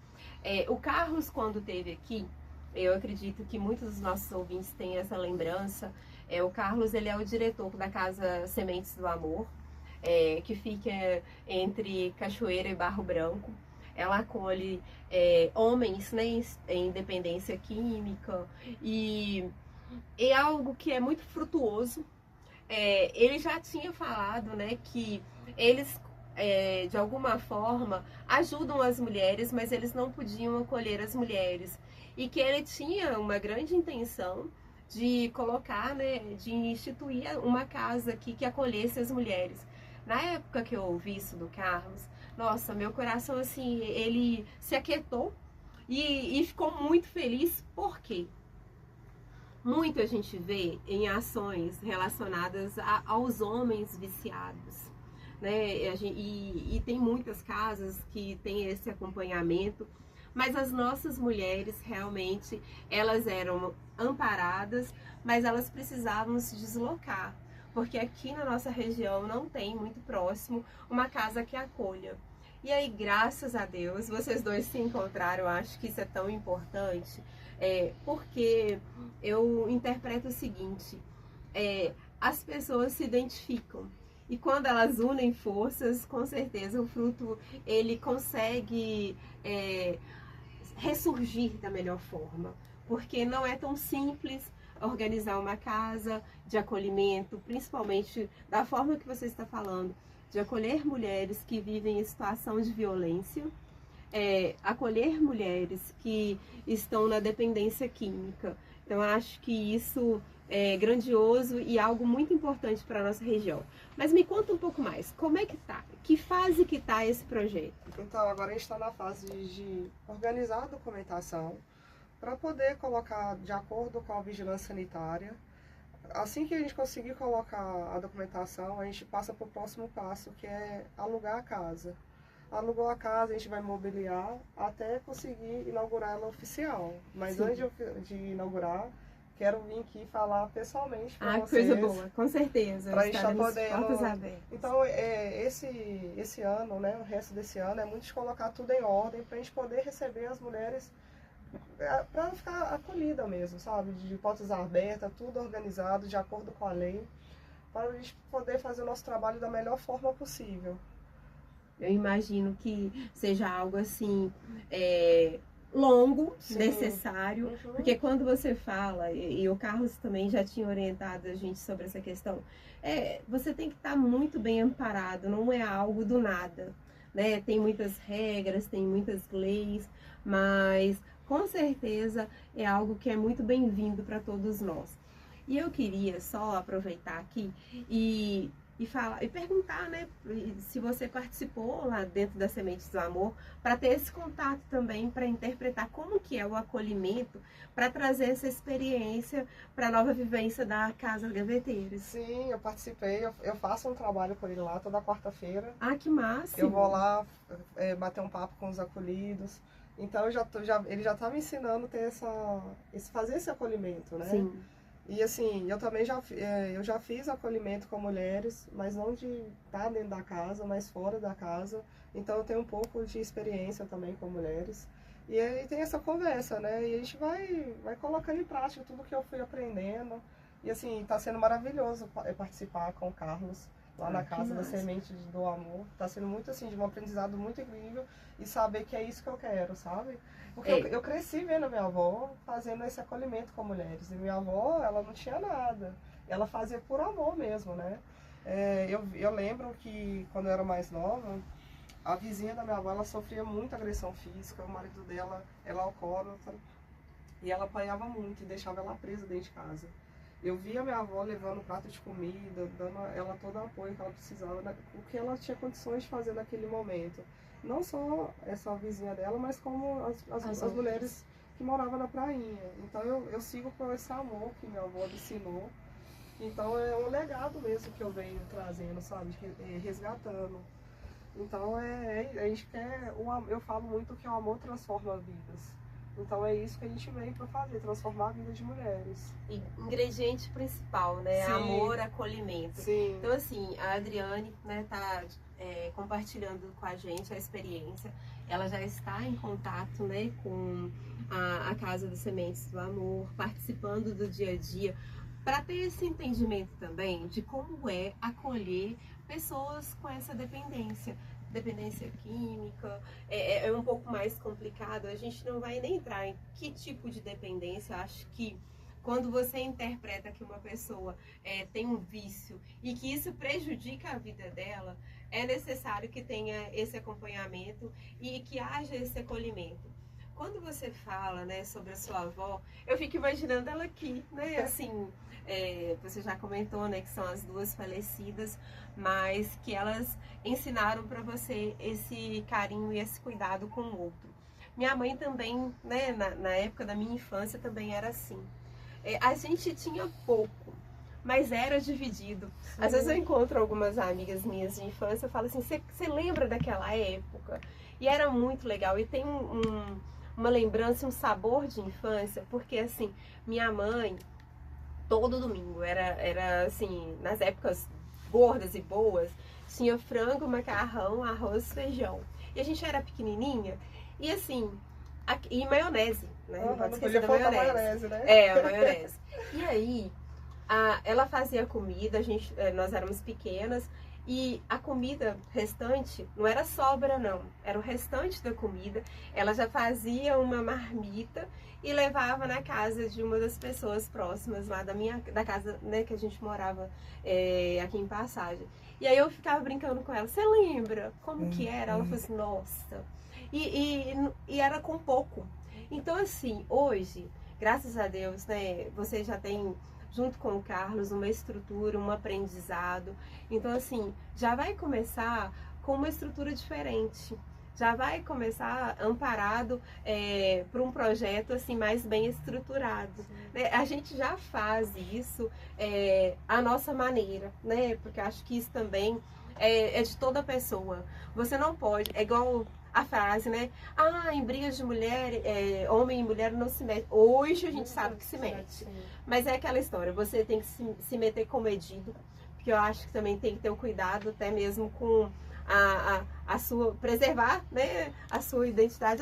O Carlos, quando esteve aqui, eu acredito que muitos dos nossos ouvintes têm essa lembrança. O Carlos, ele é o diretor da Casa Sementes do Amor, que fica entre Cachoeira e Barro Branco. Ela acolhe homens, né, em dependência química, e é algo que é muito frutuoso. Ele já tinha falado, né, que eles de alguma forma ajudam as mulheres, mas eles não podiam acolher as mulheres, e que ele tinha uma grande intenção de colocar, né, de instituir uma casa aqui que acolhesse as mulheres. Na época que eu ouvi isso do Carlos, nossa, meu coração, assim, ele se aquietou e ficou muito feliz. Por quê? Muito a gente vê em ações relacionadas aos homens viciados, né? E tem muitas casas que tem esse acompanhamento, mas as nossas mulheres realmente, elas eram amparadas, mas elas precisavam se deslocar, porque aqui na nossa região não tem muito próximo uma casa que acolha. E aí, graças a Deus, vocês dois se encontraram. Eu acho que isso é tão importante, porque eu interpreto o seguinte: as pessoas se identificam, e quando elas unem forças, com certeza o fruto ele consegue ressurgir da melhor forma, porque não é tão simples organizar uma casa de acolhimento, principalmente da forma que você está falando, de acolher mulheres que vivem em situação de violência, acolher mulheres que estão na dependência química. Então, acho que isso é grandioso e algo muito importante para a nossa região. Mas me conta um pouco mais, como é que tá? Que fase que tá esse projeto? Então, agora a gente está na fase de organizar a documentação para poder colocar de acordo com a vigilância sanitária. Assim que a gente conseguir colocar a documentação, a gente passa para o próximo passo, que é alugar a casa. Alugou a casa, a gente vai mobiliar até conseguir inaugurar ela oficial. Mas Sim. antes de inaugurar, quero vir aqui falar pessoalmente para vocês. Coisa boa, com certeza. Para a gente estar podendo... portas abertas. Então, esse ano, né, o resto desse ano, é muito de colocar tudo em ordem para a gente poder receber as mulheres, para ficar acolhida mesmo, sabe? De portas abertas, tudo organizado, de acordo com a lei, para a gente poder fazer o nosso trabalho da melhor forma possível. Eu imagino que seja algo assim, longo, sim, necessário, uhum. Porque quando você fala, e o Carlos também já tinha orientado a gente sobre essa questão, você tem que estar muito bem amparado, não é algo do nada, né? Tem muitas regras, tem muitas leis, mas com certeza é algo que é muito bem-vindo para todos nós. E eu queria só aproveitar aqui e perguntar, né, se você participou lá dentro das Sementes do Amor, para ter esse contato também, para interpretar como que é o acolhimento, para trazer essa experiência para a nova vivência da Casa Gaveteiras. Sim, eu participei, eu faço um trabalho com ele lá toda quarta-feira. Ah, que massa! Eu vou lá bater um papo com os acolhidos. Então ele já está me ensinando a ter fazer esse acolhimento, né? Sim. E assim, eu também eu já fiz acolhimento com mulheres, mas não de estar dentro da casa, mas fora da casa. Então eu tenho um pouco de experiência também com mulheres. E aí tem essa conversa, né? E a gente vai colocando em prática tudo que eu fui aprendendo. E assim, está sendo maravilhoso participar com o Carlos lá na Casa da Semente do Amor. Está sendo muito assim, de um aprendizado muito incrível, e saber que é isso que eu quero, sabe? Porque eu cresci vendo a minha avó fazendo esse acolhimento com mulheres. E minha avó, ela não tinha nada. Ela fazia por amor mesmo, né? Eu lembro que quando eu era mais nova, a vizinha da minha avó, ela sofria muita agressão física. O marido dela era alcoólatra. E ela apanhava muito e deixava ela presa dentro de casa. Eu via minha avó levando prato de comida, dando a ela todo o apoio que ela precisava, o que ela tinha condições de fazer naquele momento. Não só essa vizinha dela, mas como as mulheres que moravam na prainha. Então eu sigo com esse amor que minha avó me ensinou. Então é um legado mesmo que eu venho trazendo, sabe? Resgatando. Então a gente quer, eu falo muito que o amor transforma vidas. Então é isso que a gente veio para fazer, transformar a vida de mulheres. E ingrediente principal, né? Sim. Amor, acolhimento. Sim. Então assim, a Adriane, né, tá compartilhando com a gente a experiência. Ela já está em contato, né, com a Casa das Sementes do Amor, participando do dia a dia, para ter esse entendimento também de como é acolher pessoas com essa dependência química. É um pouco mais complicado, a gente não vai nem entrar em que tipo de dependência. Acho que quando você interpreta que uma pessoa tem um vício e que isso prejudica a vida dela, é necessário que tenha esse acompanhamento e que haja esse acolhimento. Quando você fala, né, sobre a sua avó, eu fico imaginando ela aqui, né, assim, você já comentou, né, que são as duas falecidas, mas que elas ensinaram para você esse carinho e esse cuidado com o outro. Minha mãe também, né, na época da minha infância também era assim. A gente tinha pouco, mas era dividido. Sim. Às vezes eu encontro algumas amigas minhas de infância e falo assim, você lembra daquela época? E era muito legal. E tem uma lembrança, um sabor de infância, porque assim, minha mãe, todo domingo, era assim, nas épocas gordas e boas, tinha frango, macarrão, arroz, feijão. E a gente era pequenininha, e assim, e maionese, né? Não pode esquecer da maionese. Né? A maionese. E aí, ela fazia comida, nós éramos pequenas, e a comida restante não era sobra não, era o restante da comida. Ela já fazia uma marmita e levava na casa de uma das pessoas próximas lá da casa, né, que a gente morava aqui em Passagem. E aí eu ficava brincando com ela, você lembra como que era? Ela falou assim, nossa, e era com pouco. Então assim, hoje, graças a Deus, né, você já tem, junto com o Carlos, uma estrutura, um aprendizado. Então, assim, já vai começar com uma estrutura diferente. Já vai começar amparado por um projeto assim mais bem estruturado. Né? A gente já faz isso à nossa maneira, né? Porque eu acho que isso também é de toda pessoa. Você não pode, é igual a frase, né? Em brigas de mulher, homem e mulher não se mete. Hoje a gente sabe que se mete. Mas é aquela história, você tem que se meter com medido, porque eu acho que também tem que ter o cuidado até mesmo com a sua, preservar, né, a sua identidade,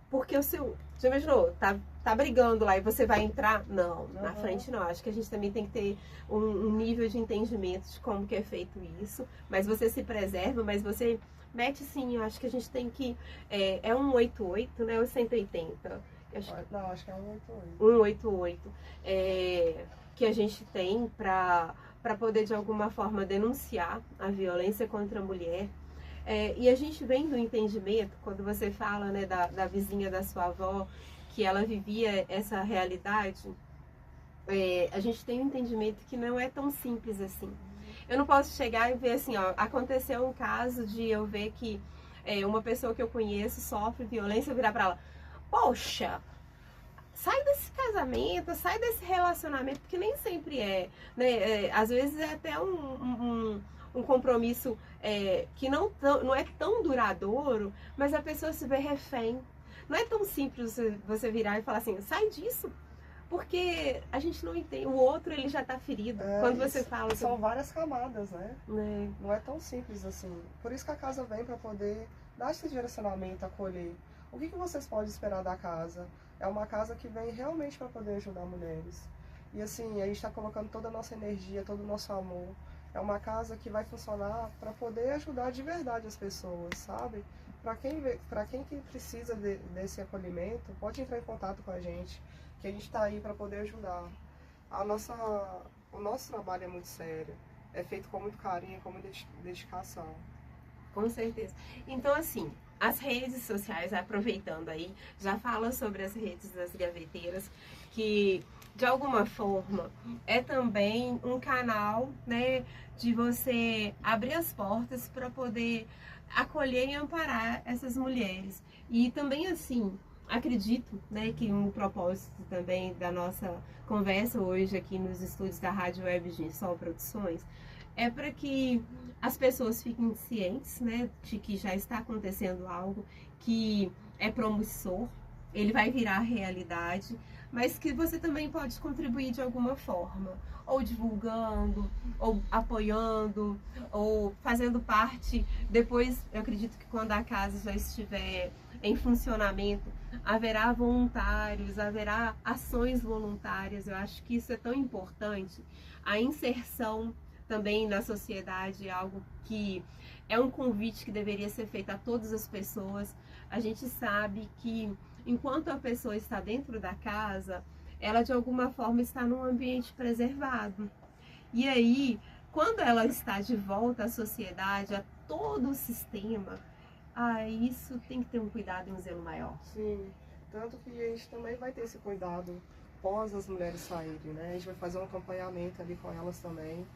porque o seu, já imaginou, tá brigando lá e você vai entrar? Não, na frente não. Acho que a gente também tem que ter um nível de entendimento de como que é feito isso, mas você se preserva, mas você mete sim. Eu acho que a gente tem que, é 188, né, ou 180? Não, acho que é 188. 188, que a gente tem para poder de alguma forma denunciar a violência contra a mulher. E a gente vem do entendimento, quando você fala, né, da vizinha da sua avó, que ela vivia essa realidade, a gente tem um entendimento que não é tão simples assim. Eu não posso chegar e ver assim, ó, aconteceu um caso de eu ver que uma pessoa que eu conheço sofre violência, eu virar para ela, poxa, sai desse casamento, sai desse relacionamento, porque nem sempre né? Às vezes é até um compromisso que não é tão duradouro, mas a pessoa se vê refém. Não é tão simples você virar e falar assim, sai disso, porque a gente não entende. O outro, ele já está ferido. Quando você fala... São várias camadas, né? Não é tão simples assim. Por isso que a casa vem para poder dar esse direcionamento, acolher. O que vocês podem esperar da casa? É uma casa que vem realmente para poder ajudar mulheres. E assim, a gente está colocando toda a nossa energia, todo o nosso amor. É uma casa que vai funcionar para poder ajudar de verdade as pessoas, sabe? Para quem que precisa desse acolhimento, pode entrar em contato com a gente, que a gente está aí para poder ajudar. O nosso trabalho é muito sério, é feito com muito carinho, com muita dedicação. Com certeza. Então, assim, as redes sociais, aproveitando aí, já fala sobre as redes das gaveteiras, que de alguma forma é também um canal, né, de você abrir as portas para poder acolher e amparar essas mulheres. E também assim, acredito, né, que um propósito também da nossa conversa hoje aqui nos estúdios da Rádio Web Ginsol Produções é para que as pessoas fiquem cientes, né, de que já está acontecendo algo que é promissor, ele vai virar realidade, mas que você também pode contribuir de alguma forma, ou divulgando, ou apoiando, ou fazendo parte. Depois, eu acredito que quando a casa já estiver em funcionamento, haverá voluntários, haverá ações voluntárias. Eu acho que isso é tão importante. A inserção também na sociedade é algo que é um convite que deveria ser feito a todas as pessoas. A gente sabe que enquanto a pessoa está dentro da casa, ela de alguma forma está num ambiente preservado. E aí, quando ela está de volta à sociedade, a todo o sistema, isso tem que ter um cuidado e um zelo maior. Sim, tanto que a gente também vai ter esse cuidado pós as mulheres saírem, né? A gente vai fazer um acompanhamento ali com elas também,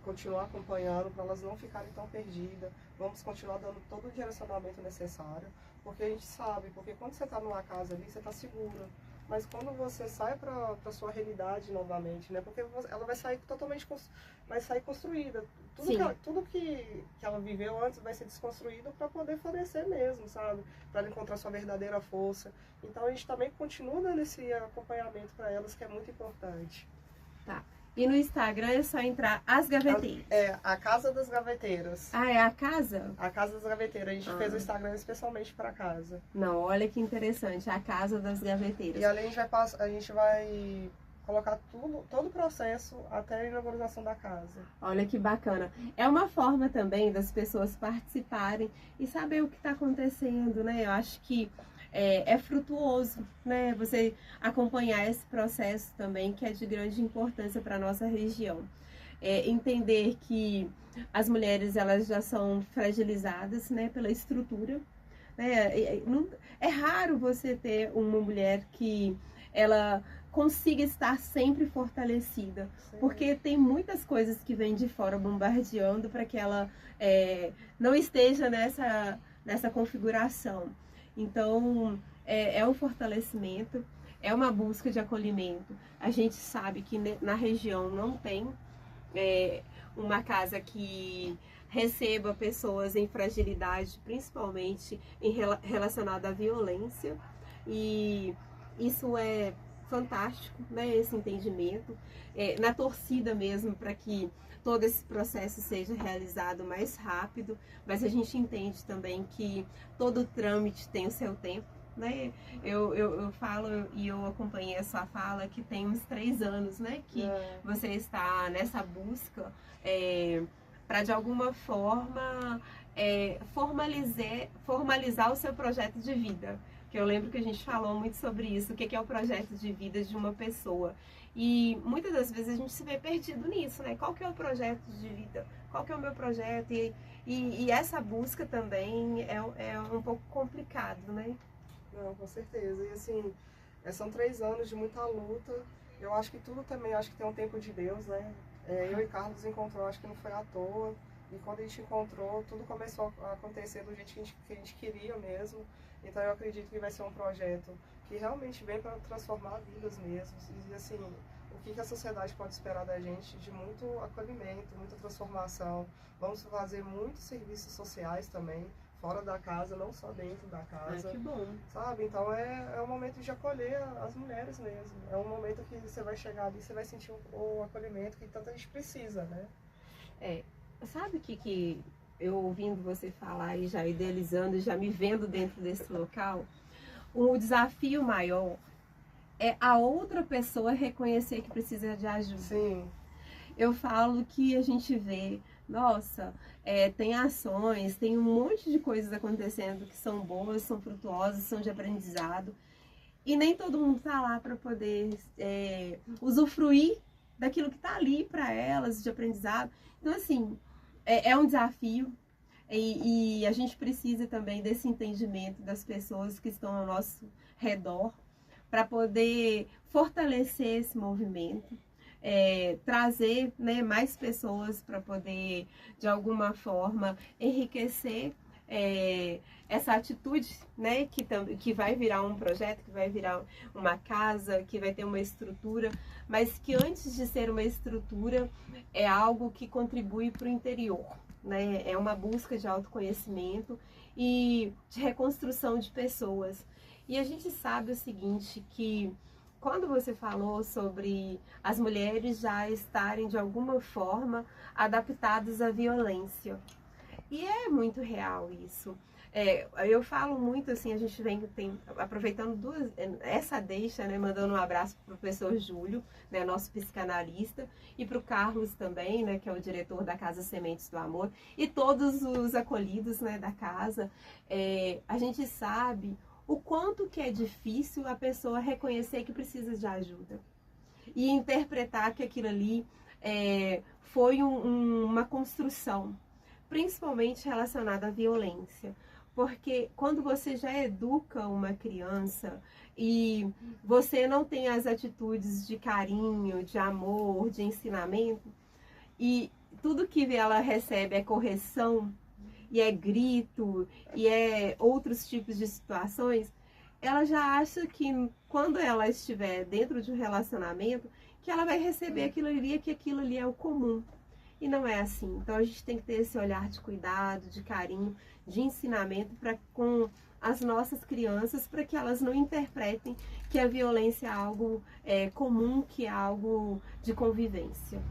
continuar acompanhando para elas não ficarem tão perdidas. Vamos continuar dando todo o direcionamento necessário, porque a gente sabe, porque quando você está numa casa ali, você está segura. Mas quando você sai para a sua realidade novamente, né? Porque ela vai sair totalmente, vai sair construída. Tudo que ela viveu antes vai ser desconstruído para poder florescer mesmo, sabe? Para ela encontrar sua verdadeira força. Então a gente também continua dando esse acompanhamento para elas, que é muito importante. Tá. E no Instagram é só entrar As Gaveteiras. A Casa das Gaveteiras. Ah, é a casa? A Casa das Gaveteiras. A gente fez o Instagram especialmente para casa. Não, olha que interessante, a Casa das Gaveteiras. E ali a gente vai colocar todo o processo até a inauguração da casa. Olha que bacana. É uma forma também das pessoas participarem e saber o que está acontecendo, né? Eu acho que é frutuoso, né? Você acompanhar esse processo também, que é de grande importância para a nossa região. Entender que as mulheres, elas já são fragilizadas, né, pela estrutura, né? É raro você ter uma mulher que ela consiga estar sempre fortalecida. Sim. Porque tem muitas coisas que vêm de fora bombardeando para que ela não esteja nessa configuração. Então, é um fortalecimento, é uma busca de acolhimento. A gente sabe que na região não tem uma casa que receba pessoas em fragilidade, principalmente relacionada à violência. E isso é fantástico, né, esse entendimento, na torcida mesmo, para que todo esse processo seja realizado mais rápido, mas a gente entende também que todo trâmite tem o seu tempo, né? Eu falo e eu acompanhei a sua fala que tem uns 3 anos, né, que você está nessa busca para de alguma forma formalizar o seu projeto de vida. Que eu lembro que a gente falou muito sobre isso, o que é o projeto de vida de uma pessoa. E muitas das vezes a gente se vê perdido nisso, né? Qual que é o projeto de vida? Qual que é o meu projeto? E essa busca também é um pouco complicado, né? Não, com certeza. E assim, são 3 anos de muita luta. Eu acho que tudo também, acho que tem um tempo de Deus, né? Eu e Carlos encontrou, acho que não foi à toa. E quando a gente encontrou, tudo começou a acontecer do jeito que a gente queria mesmo. Então eu acredito que vai ser um projeto que realmente vem para transformar vidas mesmo. E assim, o que a sociedade pode esperar da gente? De muito acolhimento, muita transformação. Vamos fazer muitos serviços sociais também, fora da casa, não só dentro da casa. Que bom. Sabe? Então é um momento de acolher as mulheres mesmo. É um momento que você vai chegar ali, você vai sentir o acolhimento que tanta gente precisa, né? Sabe o que eu ouvindo você falar e já idealizando, já me vendo dentro desse local, o desafio maior é a outra pessoa reconhecer que precisa de ajuda. Sim. Eu falo que a gente vê, nossa, tem ações, tem um monte de coisas acontecendo que são boas, são frutuosas, são de aprendizado, e nem todo mundo está lá para poder usufruir daquilo que está ali para elas, de aprendizado. Então, assim, é um desafio, E a gente precisa também desse entendimento das pessoas que estão ao nosso redor para poder fortalecer esse movimento, trazer, né, mais pessoas para poder, de alguma forma, enriquecer essa atitude, né, que vai virar um projeto, que vai virar uma casa, que vai ter uma estrutura, mas que antes de ser uma estrutura é algo que contribui para o interior, né? É uma busca de autoconhecimento e de reconstrução de pessoas. E a gente sabe o seguinte, que quando você falou sobre as mulheres já estarem de alguma forma adaptadas à violência, e é muito real isso. Eu falo muito assim, a gente aproveitando essa deixa, né, mandando um abraço para o professor Júlio, né, nosso psicanalista, e para o Carlos também, né, que é o diretor da Casa Sementes do Amor, e todos os acolhidos, né, da casa. A gente sabe o quanto que é difícil a pessoa reconhecer que precisa de ajuda e interpretar que aquilo ali foi uma construção, principalmente relacionada à violência. Porque quando você já educa uma criança e você não tem as atitudes de carinho, de amor, de ensinamento, e tudo que ela recebe é correção, e é grito, e é outros tipos de situações, ela já acha que quando ela estiver dentro de um relacionamento, que ela vai receber aquilo ali, que aquilo ali é o comum. E não é assim. Então a gente tem que ter esse olhar de cuidado, de carinho, de ensinamento com as nossas crianças, para que elas não interpretem que a violência é algo comum, que é algo de convivência.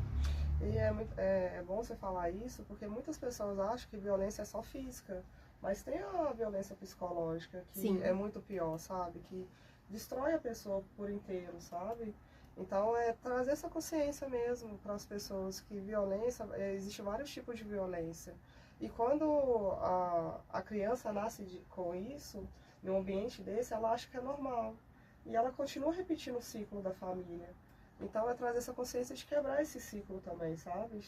E é bom você falar isso, porque muitas pessoas acham que violência é só física, mas tem a violência psicológica, que Sim. É muito pior, sabe? Que destrói a pessoa por inteiro, sabe? Então, trazer essa consciência mesmo para as pessoas que violência, existe vários tipos de violência. E quando a criança nasce com isso, em um ambiente desse, ela acha que é normal. E ela continua repetindo o ciclo da família. Então, é trazer essa consciência de quebrar esse ciclo também, sabe?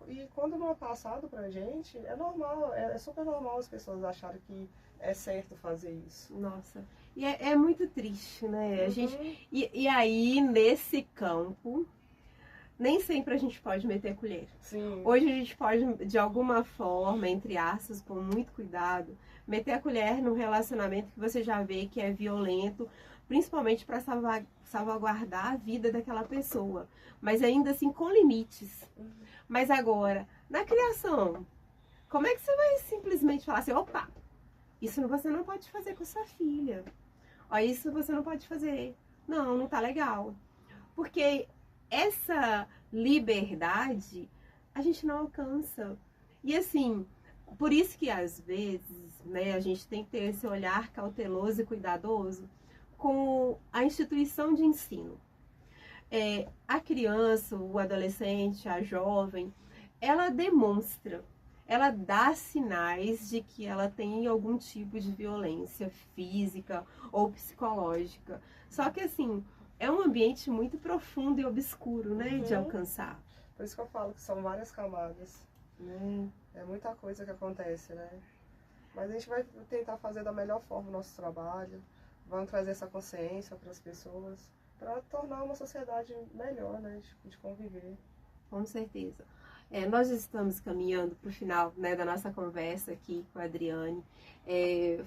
E quando não é passado pra gente, é normal, é super normal as pessoas acharem que é certo fazer isso. Nossa, e é muito triste, né? Uhum. E aí, nesse campo, nem sempre a gente pode meter colher. Sim. Hoje a gente pode, de alguma forma, entre aspas, com muito cuidado, meter a colher num relacionamento que você já vê que é violento, principalmente para salvaguardar a vida daquela pessoa, mas ainda assim com limites. Uhum. Mas agora, na criação, como é que você vai simplesmente falar assim, opa, isso você não pode fazer com sua filha, ó, isso você não pode fazer, não tá legal, porque essa liberdade a gente não alcança. E assim, por isso que às vezes, né, a gente tem que ter esse olhar cauteloso e cuidadoso com a instituição de ensino. A criança, o adolescente, a jovem, ela demonstra, ela dá sinais de que ela tem algum tipo de violência física ou psicológica. Só que assim, é um ambiente muito profundo e obscuro, né, de alcançar. Por isso que eu falo que são várias camadas. É muita coisa que acontece, né? Mas a gente vai tentar fazer da melhor forma o nosso trabalho. Vamos trazer essa consciência para as pessoas, para tornar uma sociedade melhor, né, de conviver. Com certeza. Nós estamos caminhando para o final, né, da nossa conversa aqui com a Adriane.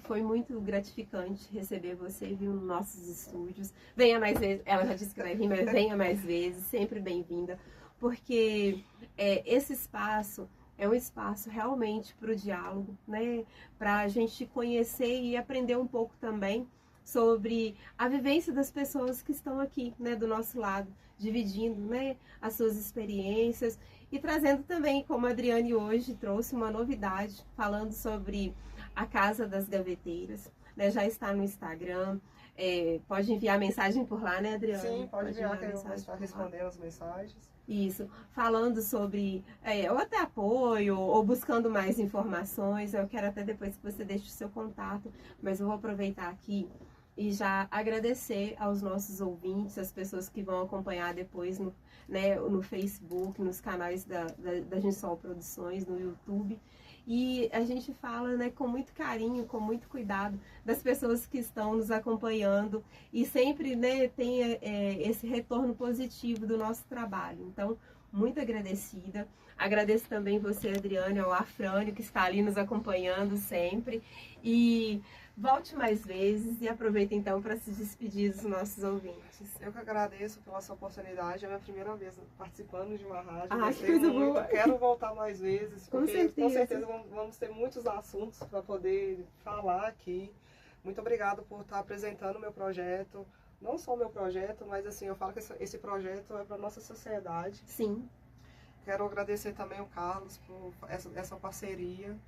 Foi muito gratificante receber você, viu, nos nossos estúdios. Venha mais vezes, ela já disse que vai vir, mas venha mais vezes, sempre bem-vinda, porque esse espaço é um espaço realmente para o diálogo, né, para a gente conhecer e aprender um pouco também sobre a vivência das pessoas que estão aqui, né, do nosso lado, dividindo, né, as suas experiências e trazendo também, como a Adriane hoje trouxe uma novidade, falando sobre a Casa das Gaveteiras, né, já está no Instagram, pode enviar mensagem por lá, né, Adriane? Sim, pode enviar que eu vou estar respondendo as mensagens. Isso, falando sobre ou até apoio, ou buscando mais informações. Eu quero até depois que você deixe o seu contato, mas eu vou aproveitar aqui e já agradecer aos nossos ouvintes, as pessoas que vão acompanhar depois no Facebook, nos canais da Ginsol Produções, no YouTube. e a gente fala, né, com muito carinho, com muito cuidado das pessoas que estão nos acompanhando e sempre, né, tem esse retorno positivo do nosso trabalho. Então, muito agradecida. Agradeço também você, Adriane, ao Afrânio, que está ali nos acompanhando sempre. E volte mais vezes e aproveita então para se despedir dos nossos ouvintes. Eu que agradeço pela sua oportunidade, é a minha primeira vez participando de uma rádio. Ah, que coisa muito, boa! quero voltar mais vezes, porque Com certeza vamos ter muitos assuntos para poder falar aqui. Muito obrigado por estar apresentando o meu projeto. Não só o meu projeto, mas assim, eu falo que esse projeto é para a nossa sociedade. Sim. Quero agradecer também o Carlos por essa parceria.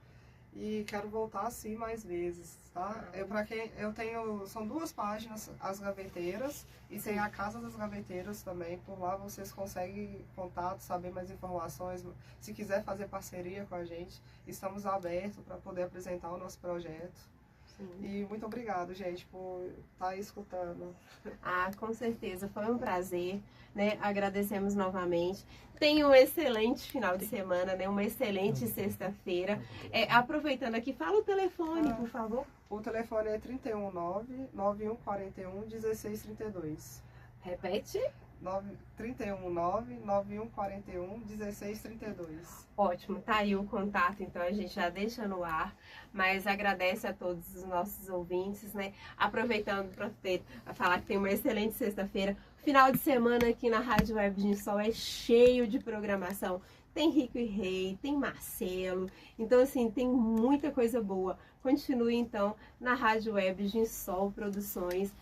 E quero voltar assim mais vezes, tá? Para quem eu tenho, são 2 páginas, As Gaveteiras, e tem a Casa das Gaveteiras também. Por lá vocês conseguem contato, saber mais informações. Se quiser fazer parceria com a gente, estamos abertos para poder apresentar o nosso projeto. Sim. E muito obrigado, gente, por estar aí escutando. Ah, com certeza, foi um prazer, né? Agradecemos novamente. Tenha um excelente final de semana, né? Uma excelente sexta-feira. Aproveitando aqui, fala o telefone, por favor. O telefone é 319-9141-1632. Repete. 319-9141-1632. Ótimo, tá aí o contato, então a gente já deixa no ar, mas agradece a todos os nossos ouvintes, né? Aproveitando para falar que tem uma excelente sexta-feira. Final de semana aqui na Rádio Web de Sol é cheio de programação. Tem Rico e Rei, tem Marcelo, então assim, tem muita coisa boa. Continue então na Rádio Web de Sol Produções.